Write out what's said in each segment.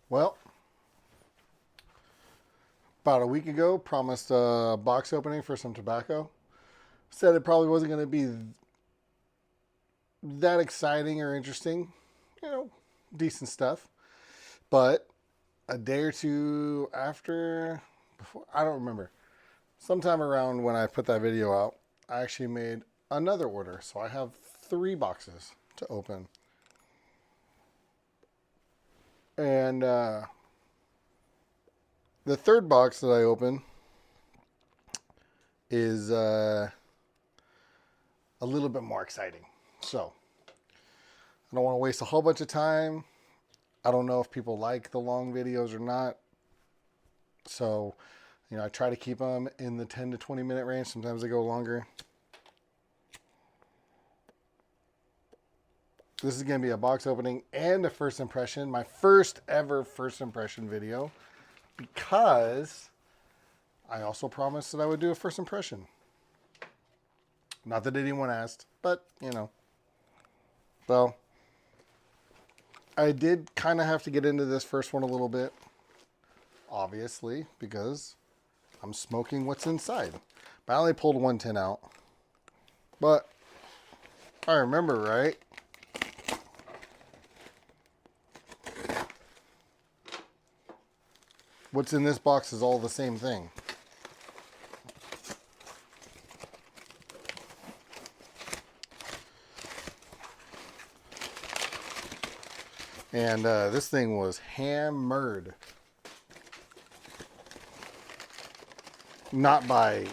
Well, about a week ago, promised a box opening for some tobacco. Said it probably wasn't going to be that exciting or interesting. You know, decent stuff. But a day or two after, before, I don't remember, sometime around when I put that video out, I actually made another order. So I have 3 boxes to open. And the third box that I open is a little bit more exciting. So I don't want to waste a whole bunch of time. I don't know if people like the long videos or not. So, I try to keep them in the 10 to 20 minute range. Sometimes they go longer. This is going to be a box opening and a first impression. My first ever first impression video. Because I also promised that I would do a first impression. Not that anyone asked, but, Well, I did kind of have to get into this first one a little bit. Obviously, because I'm smoking what's inside. But I only pulled 1 tin out. But I remember, right? What's in this box is all the same thing. And this thing was hammered. Not by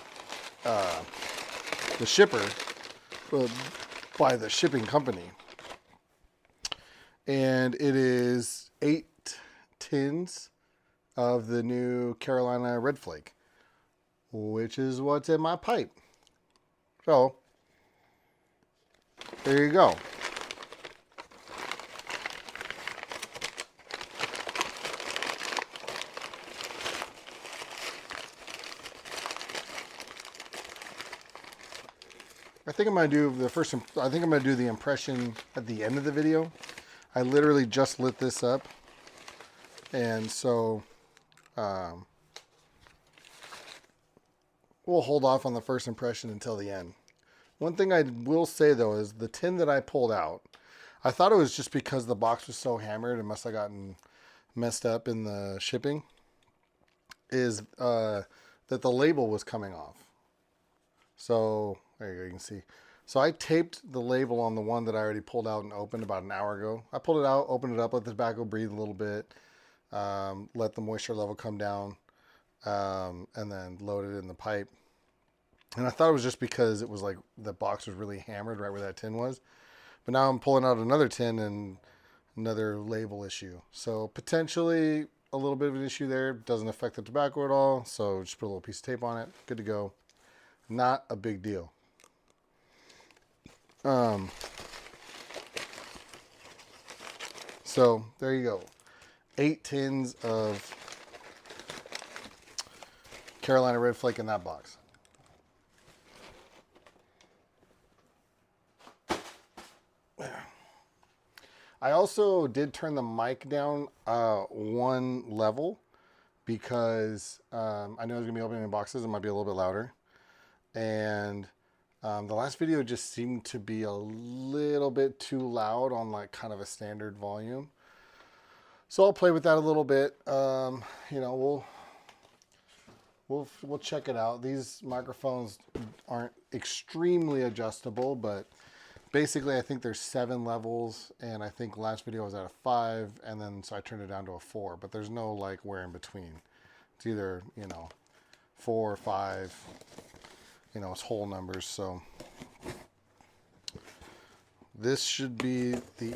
the shipper, but by the shipping company. And it is 8 tins of the new Carolina Red Flake, which is what's in my pipe. So, there you go. I think I'm going to do the impression at the end of the video. I literally just lit this up. And so, we'll hold off on the first impression until the end. One thing I will say though is the tin that I pulled out, I thought it was just because the box was so hammered and must have gotten messed up in the shipping, is that the label was coming off. So there you go, you can see. So I taped the label on the one that I already pulled out and opened about an hour ago. I pulled it out, opened it up, let the tobacco breathe a little bit, let the moisture level come down, and then load it in the pipe. And I thought it was just because it was like the box was really hammered right where that tin was. But now I'm pulling out another tin and another label issue. So potentially a little bit of an issue there. Doesn't affect the tobacco at all. So just put a little piece of tape on it. Good to go. Not a big deal. So there you go. 8 tins of Carolina Red Flake in that box. I also did turn the mic down 1 level because I knew I was going to be opening boxes. It might be a little bit louder. And the last video just seemed to be a little bit too loud on like kind of a standard volume. So I'll play with that a little bit. We'll check it out. These microphones aren't extremely adjustable, but basically I think there's 7 levels, and I think last video was at a 5, and then so I turned it down to a 4, but there's no like where in between. It's either 4 or 5. It's whole numbers. So this should be the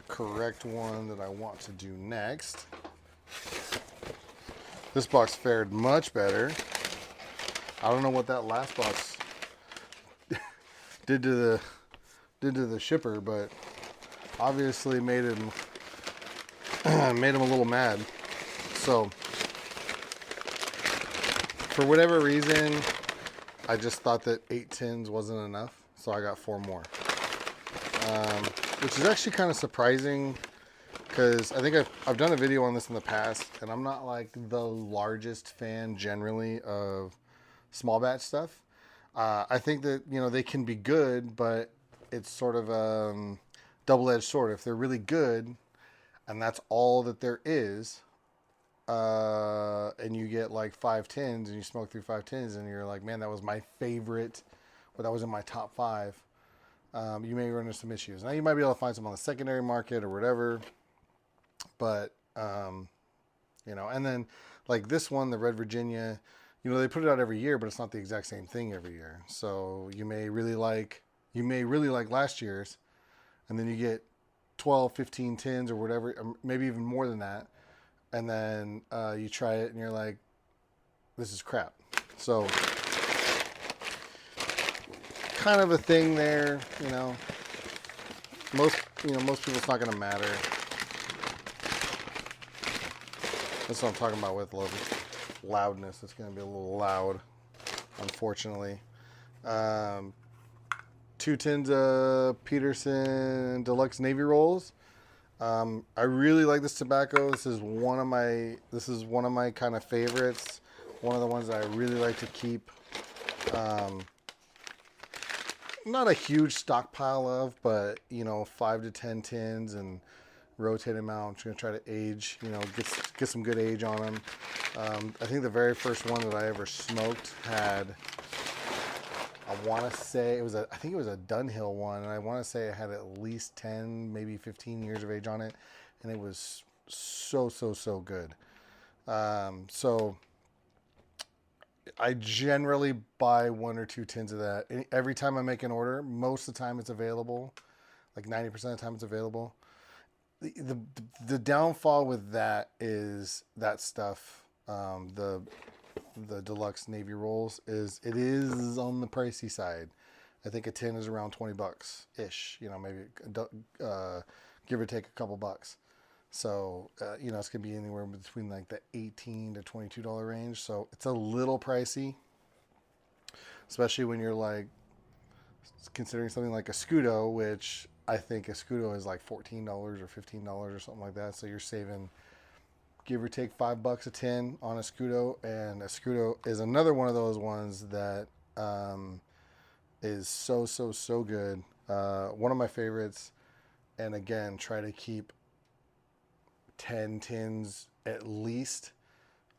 correct one that I want to do next. This box fared much better. I don't know what that last box did to the shipper, but obviously made him a little mad. So for whatever reason, I just thought that 8 tins wasn't enough, so I got 4 more. Which is actually kind of surprising because I think I've done a video on this in the past, and I'm not like the largest fan generally of small batch stuff. I think that they can be good, but it's sort of double-edged sword. If they're really good, and that's all that there is, and you get like 5 tins, and you smoke through 5 tins, and you're like, man, that was my favorite, or that was in my top 5. You may run into some issues. Now you might be able to find some on the secondary market or whatever, but and then like this one, the Red Virginia, they put it out every year, but it's not the exact same thing every year. So you may really like last year's, and then you get 12, 15 tins or whatever, maybe even more than that, and then you try it and you're like, this is crap. So kind of a thing there, most people, it's not going to matter. That's what I'm talking about with loudness. It's going to be a little loud, unfortunately. 2 tins of Peterson Deluxe Navy Rolls. I really like this tobacco. This is one of my kind of favorites. One of the ones that I really like to keep. Not a huge stockpile of, but 5 to 10 tins and rotate them out. I'm just gonna try to age, get some good age on them. I think the very first one that I ever smoked had, I think it was a Dunhill one, and I want to say it had at least 10, maybe 15 years of age on it, and it was so good. So I generally buy 1 or 2 tins of that every time I make an order. Most of the time it's available, like 90% of the time it's available. The downfall with that is that stuff, the Deluxe Navy Rolls, is it is on the pricey side. I think a tin is around $20 ish, maybe give or take a couple bucks. So, it's going to be anywhere between like the $18 to $22 range. So it's a little pricey, especially when you're like considering something like a Scudo, which I think a Scudo is like $14 or $15 or something like that. So you're saving, give or take, $5 a tin on a Scudo. And a Scudo is another one of those ones that is so good. One of my favorites. And again, try to keep 10 tins at least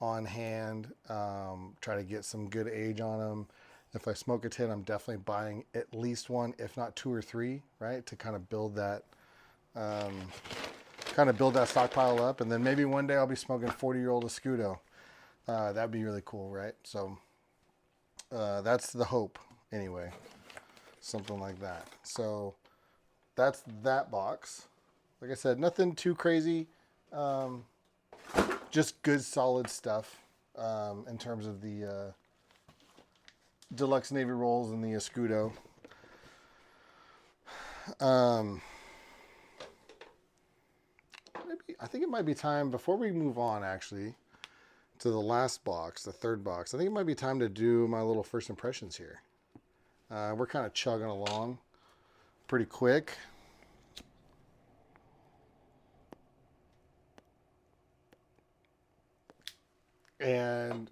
on hand. Try to get some good age on them. If I smoke a tin, I'm definitely buying at least one, if not 2 or 3, right, to kind of build that stockpile up. And then maybe one day I'll be smoking 40-year-old Escudo. That'd be really cool, right? So that's the hope, anyway. Something like that. So that's that box. Like I said, nothing too crazy. Just good, solid stuff in terms of the Deluxe Navy Rolls and the Escudo. I think it might be time, before we move on actually to the last box, the third box, I think it might be time to do my little first impressions here. We're kind of chugging along pretty quick. And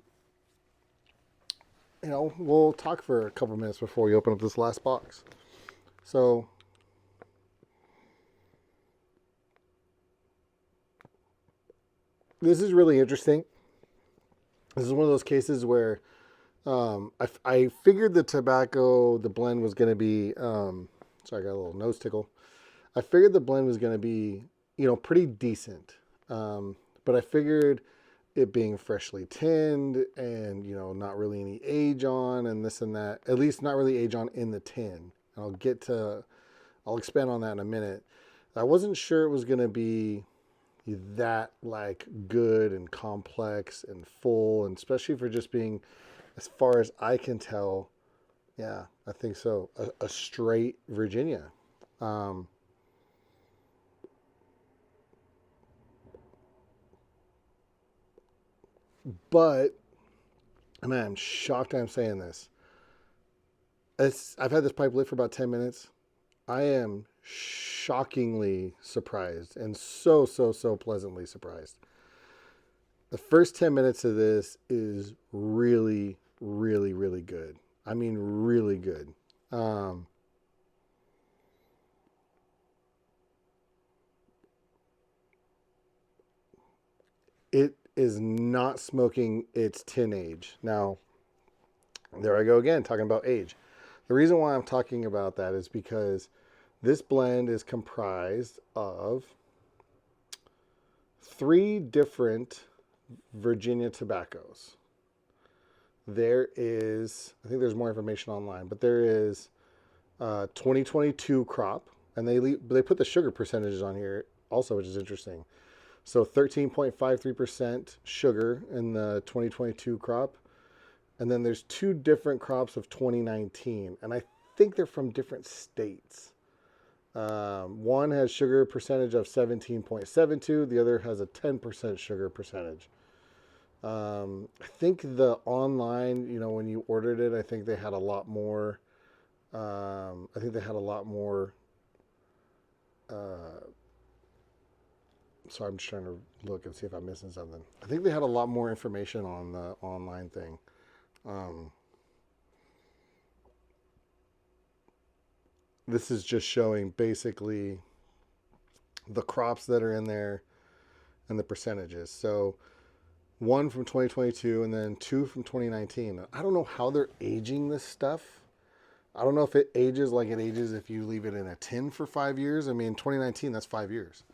we'll talk for a couple minutes before we open up this last box. So this is really interesting. This is one of those cases where I figured the tobacco, the blend was going to be, sorry, I got a little nose tickle. I figured the blend was going to be, pretty decent. But I figured it being freshly tinned and, not really any age on and this and that, at least not really age on in the tin. I'll expand on that in a minute. I wasn't sure it was going to be that like good and complex and full, and especially for just being, as far as I can tell, yeah, I think so, a straight Virginia. But, and I'm shocked I'm saying this. I've had this pipe lit for about 10 minutes. I am shockingly surprised and so pleasantly surprised. The first 10 minutes of this is really good. I mean, really good. Um, it is not smoking its tin age. Now, there I go again, talking about age. The reason why I'm talking about that is because this blend is comprised of three different Virginia tobaccos. There is, I think there's more information online, but there is 2022 crop, and they put the sugar percentages on here also, which is interesting. So 13.53% sugar in the 2022 crop, and then there's two different crops of 2019, and I think they're from different states. One has sugar percentage of 17.72. The other has a 10% sugar percentage. I think the online, when you ordered it, I think they had a lot more. I think they had a lot more. Uh, so I'm just trying to look and see if I'm missing something. I think they had a lot more information on the online thing. Um, this is just showing basically the crops that are in there and the percentages. So one from 2022 and then two from 2019. I don't know how they're aging this stuff. I don't know if it ages like it ages if you leave it in a tin for 5 years. I mean, 2019, that's 5 years.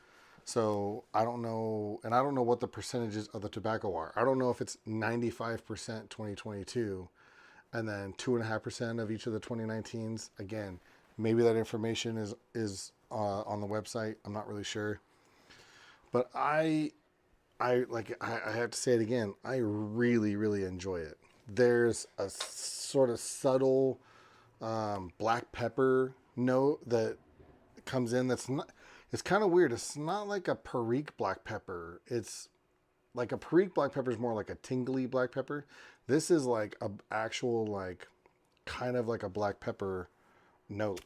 So I don't know, and I don't know what the percentages of the tobacco are. I don't know if it's 95% 2022 and then 2.5% of each of the 2019s. Again, maybe that information is on the website. I'm not really sure, but I have to say it again. I really enjoy it. There's a sort of subtle black pepper note that comes in. That's not. It's kind of weird. It's not like a Perique black pepper. It's like a Perique black pepper is more like a tingly black pepper. This is like a actual like kind of like a black pepper note.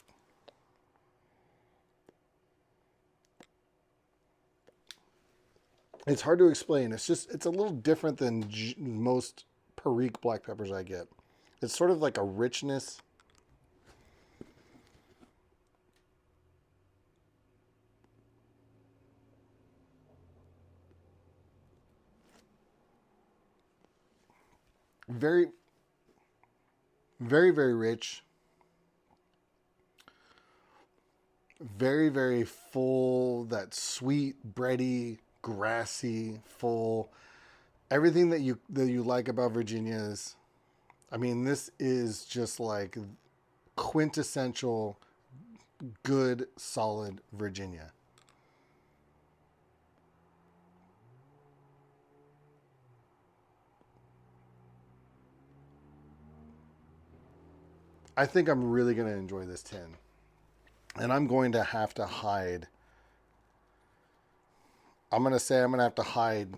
It's hard to explain. It's a little different than most Perique black peppers I get. It's sort of like a richness. Very, very rich. Very full. That sweet, bready, grassy, full. Everything that you like about Virginia's. I mean, this is just like quintessential good, solid Virginia. I think I'm really going to enjoy this tin. And I'm going to have to hide. I'm going to say I'm going to have to hide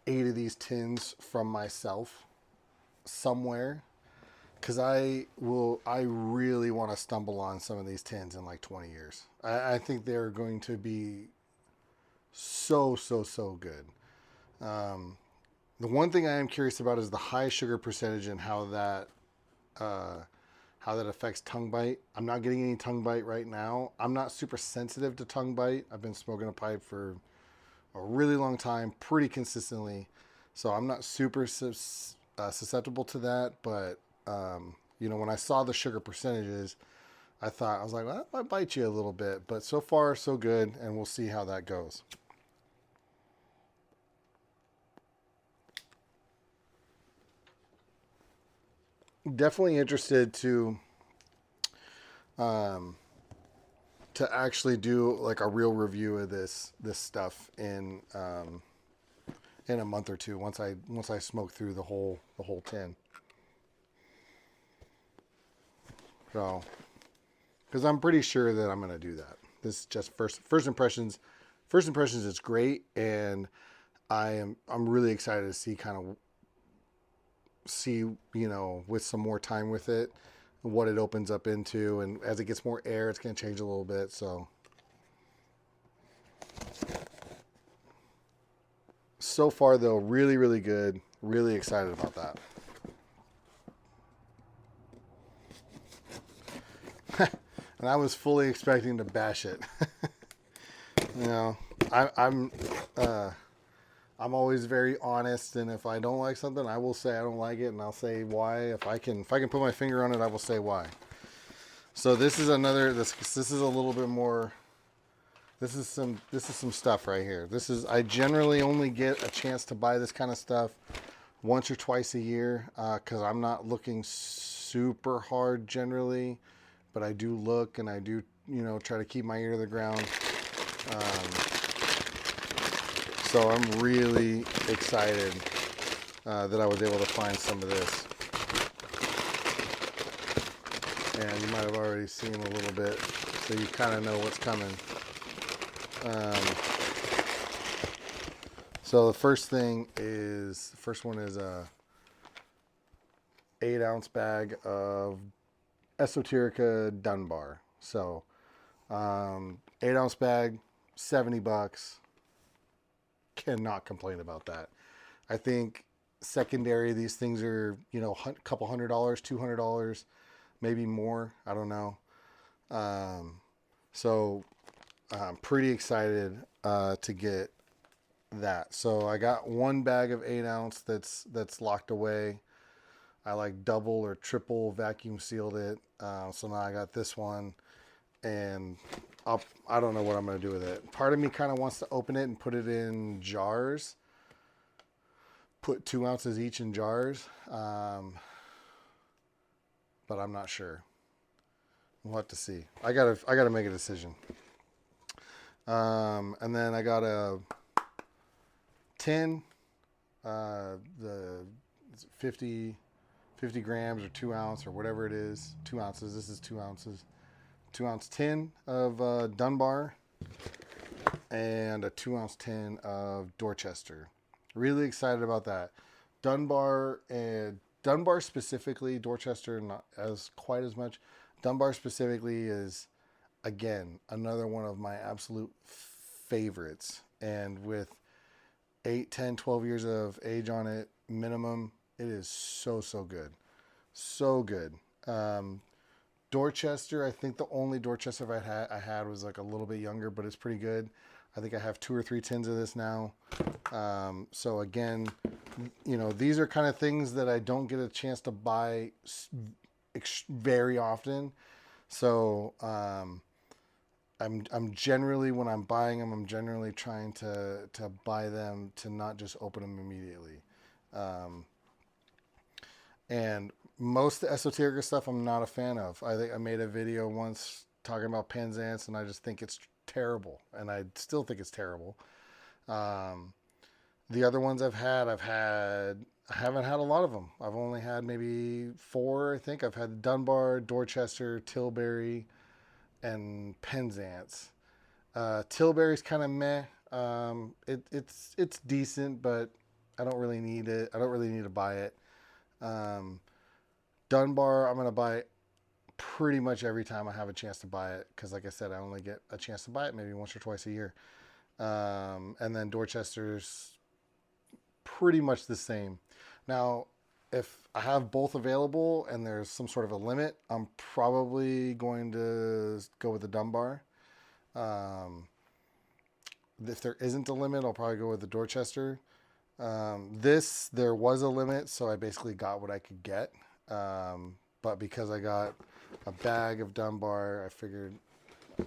8 of these tins from myself somewhere. Because I really want to stumble on some of these tins in like 20 years. I think they're going to be so good. Um, the one thing I am curious about is the high sugar percentage and uh, how that affects tongue bite. I'm not getting any tongue bite right now. I'm not super sensitive to tongue bite. I've been smoking a pipe for a really long time, pretty consistently, so I'm not super susceptible to that. But when I saw the sugar percentages, I was like, well, that might bite you a little bit. But so far, so good, and we'll see how that goes. Definitely interested um, to actually do like a real review of this stuff in a month or two once I smoke through the whole tin. So, because I'm pretty sure that I'm going to do that. This is just first impressions. First impressions is great, and I'm really excited to see with some more time with it, what it opens up into, and as it gets more air, it's going to change a little bit. So far though, really, really good. Really excited about that. And I was fully expecting to bash it. You know, I'm always very honest, and if I don't like something, I will say I don't like it, and I'll say why. If I can put my finger on it, I will say why. So this is another. This is a little bit more. This is some stuff right here. I generally only get a chance to buy this kind of stuff once or twice a year because I'm not looking super hard generally, but I do look, and I do try to keep my ear to the ground. So I'm really excited that I was able to find some of this. And you might have already seen a little bit, so you kind of know what's coming. So the first one is a 8-ounce bag of Esoterica Dunbar. So 8-ounce bag, $70. Cannot complain about that. I think secondary, these things are a couple $100, $200, maybe more. I don't know. So I'm pretty excited to get that. So I got one bag of 8-ounce that's locked away. I like double or triple vacuum sealed it. So now I got this one, and I don't know what I'm going to do with it. Part of me kind of wants to open it and put it in jars. Put 2 ounces each in jars. But I'm not sure. We'll have to see. I gotta make a decision. And then I got a tin. The 50 grams or 2 ounce or whatever it is. 2 ounces. This is 2 ounces. 2-ounce tin of Dunbar and a 2-ounce tin of Dorchester. Really excited about that. Dunbar specifically, Dorchester not as quite as much. Dunbar specifically is, again, another one of my absolute favorites. And with 8, 10, 12 years of age on it minimum, it is so good. So good. Dorchester, I think the only Dorchester I had was like a little bit younger, but it's pretty good. I think I have 2 or 3 tins of this now. So again, these are kind of things that I don't get a chance to buy very often. So I'm generally, when I'm buying them, I'm generally trying to buy them to not just open them immediately. And most of the Esoterica stuff I'm not a fan of. I think I made a video once talking about Penzance, and I just think it's terrible, and I still think it's terrible. The other ones I haven't had a lot of them. I've only had maybe 4, I think. I've had Dunbar, Dorchester, Tilbury, and Penzance. Tilbury's kind of meh. It's decent, but I don't really need it. I don't really need to buy it. Dunbar, I'm going to buy it pretty much every time I have a chance to buy it, because like I said, I only get a chance to buy it maybe once or twice a year. And then Dorchester's pretty much the same. Now, if I have both available and there's some sort of a limit, I'm probably going to go with the Dunbar. If there isn't a limit, I'll probably go with the Dorchester. There was a limit, so I basically got what I could get. But because I got a bag of Dunbar, I figured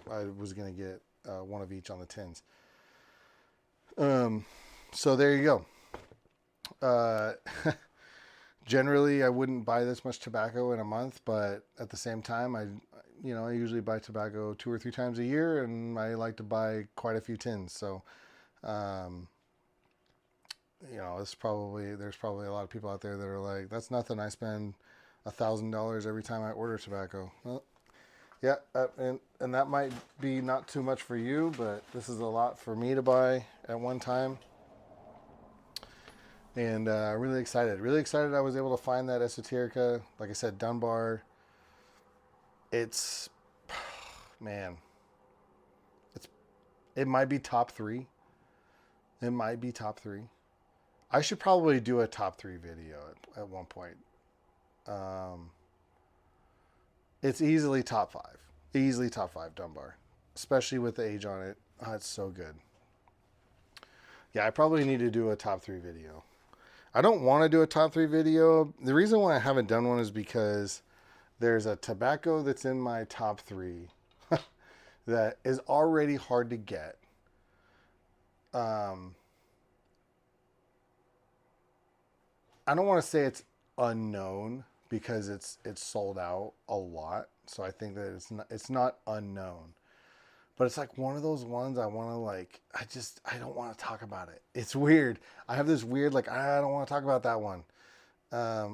I was going to get one of each on the tins. So there you go. Generally, I wouldn't buy this much tobacco in a month, but at the same time, I usually buy tobacco 2 or 3 times a year, and I like to buy quite a few tins. So, there's probably a lot of people out there that are like, that's nothing. I spend $1,000 every time I order tobacco. Well, yeah, and that might be not too much for you, but this is a lot for me to buy at one time. And really excited I was able to find that Esoterica. Like I said, Dunbar, It's, man, it's it might be top three. It might be top three. I should probably do a top three video at one point. Um, it's easily top five. Easily top five Dunbar, especially with the age on it. Oh, it's so good. Yeah, I probably need to do a top three video. I don't want to do a top three video. The reason why I haven't done one is because there's a tobacco that's in my top three that is already hard to get. Um, I don't want to say it's unknown because it's sold out a lot. So I think that it's not unknown. But it's like one of those ones I want to like I don't want to talk about it. It's weird. I have this weird like I don't want to talk about that one.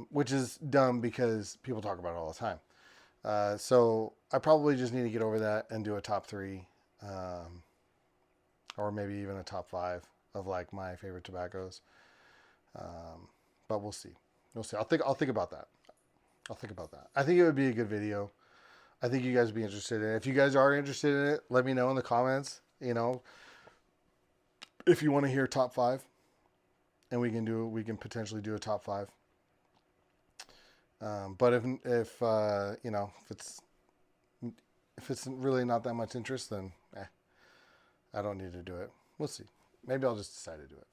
Which is dumb because people talk about it all the time. So I probably just need to get over that and do a top three, or maybe even a top five of like my favorite tobaccos. But we'll see. We'll see. I'll think about that. I'll think about that. I think it would be a good video. I think you guys would be interested in it. If you guys are interested in it, let me know in the comments. You know, if you want to hear top five, and we can potentially do a top five. But if you know if it's really not that much interest, then I don't need to do it. We'll see. Maybe I'll just decide to do it.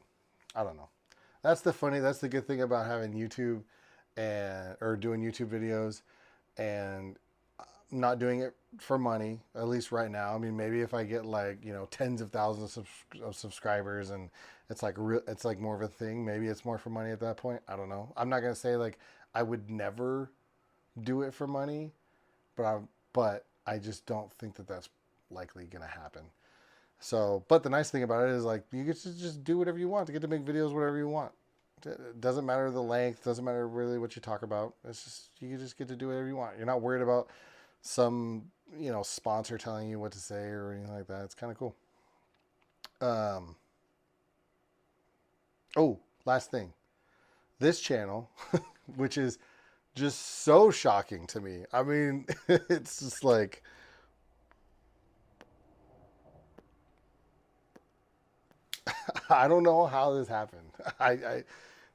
I don't know. That's the good thing about having YouTube or doing YouTube videos and not doing it for money, at least right now. I mean, maybe if I get like, tens of thousands of subscribers and it's like more of a thing, maybe it's more for money at that point. I don't know. I'm not going to say like I would never do it for money, but I just don't think that that's likely going to happen. So, but the nice thing about it is like you get to just do whatever you want. You get to make videos whatever you want. It doesn't matter the length, doesn't matter really what you talk about. It's just you just get to do whatever you want. You're not worried about some, sponsor telling you what to say or anything like that. It's kind of cool. Oh, last thing. This channel, which is just so shocking to me. I mean, it's just like I don't know how this happened.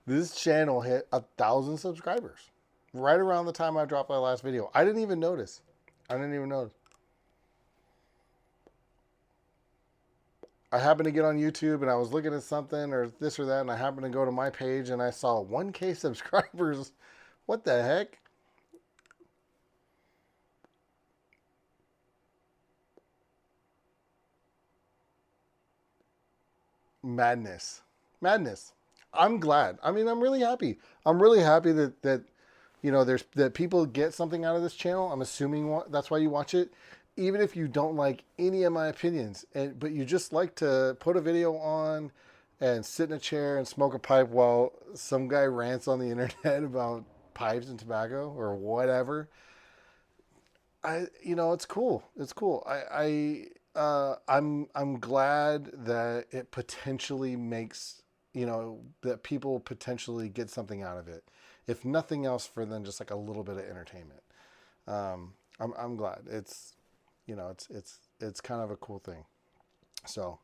This channel hit 1,000 subscribers right around the time I dropped my last video. I didn't even notice. I happened to get on YouTube and I was looking at something or this or that, and I happened to go to my page and I saw 1K subscribers. What the heck? Madness. Madness. I'm glad. I mean, I'm really happy. I'm really happy that that people get something out of this channel. I'm assuming that's why you watch it, even if you don't like any of my opinions, but you just like to put a video on and sit in a chair and smoke a pipe while some guy rants on the internet about pipes and tobacco or whatever. It's cool. It's cool. I'm glad that it potentially makes, that people potentially get something out of it, if nothing else for then just like a little bit of entertainment. I'm glad it's kind of a cool thing. So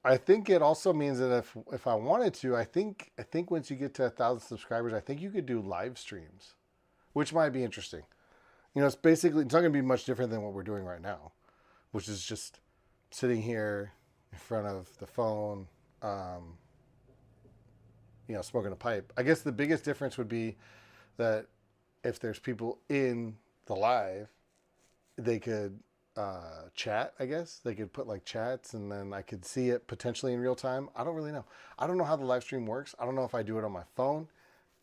I think it also means that if I wanted to, I think once you get to 1,000 subscribers, I think you could do live streams, which might be interesting. It's not going to be much different than what we're doing right now, which is just sitting here in front of the phone, smoking a pipe. I guess the biggest difference would be that if there's people in the live, they could chat. I guess they could put like chats, and then I could see it potentially in real time. I don't really know. I don't know how the live stream works. I don't know if I do it on my phone.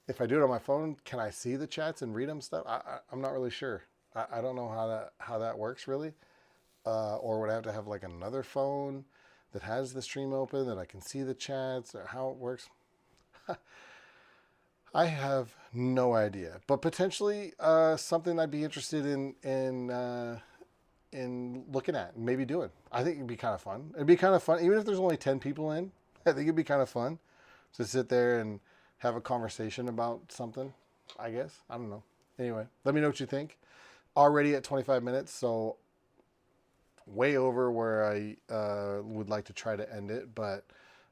If I do it on my phone, can I see the chats and read them stuff? I'm not really sure. I don't know how that works really. Or would I have to have like another phone that has the stream open that I can see the chats, or how it works? I have no idea. But potentially something I'd be interested in looking at and maybe doing. I think it'd be kind of fun. It'd be kind of fun, even if there's only 10 people in. I think it'd be kind of fun to sit there and have a conversation about something, I guess. I don't know. Anyway, let me know what you think. Already at 25 minutes, so way over where I would like to try to end it, but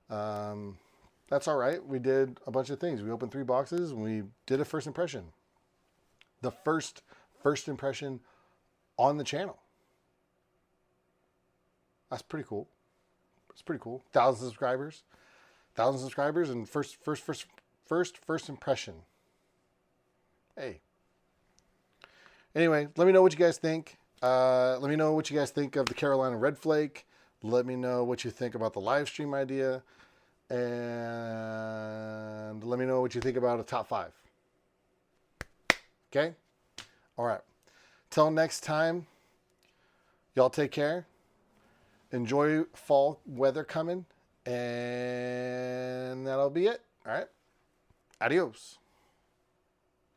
that's all right. We did a bunch of things. We opened 3 boxes and we did a first impression. The first impression on the channel. That's pretty cool. It's pretty cool. 1,000 subscribers and first impression. Hey. Anyway, let me know what you guys think. Let me know what you guys think of the Carolina Red Flake. Let me know what you think about the live stream idea. And let me know what you think about a top 5. Okay? All right. Till next time, y'all take care. Enjoy fall weather coming. And that'll be it. All right. Adios.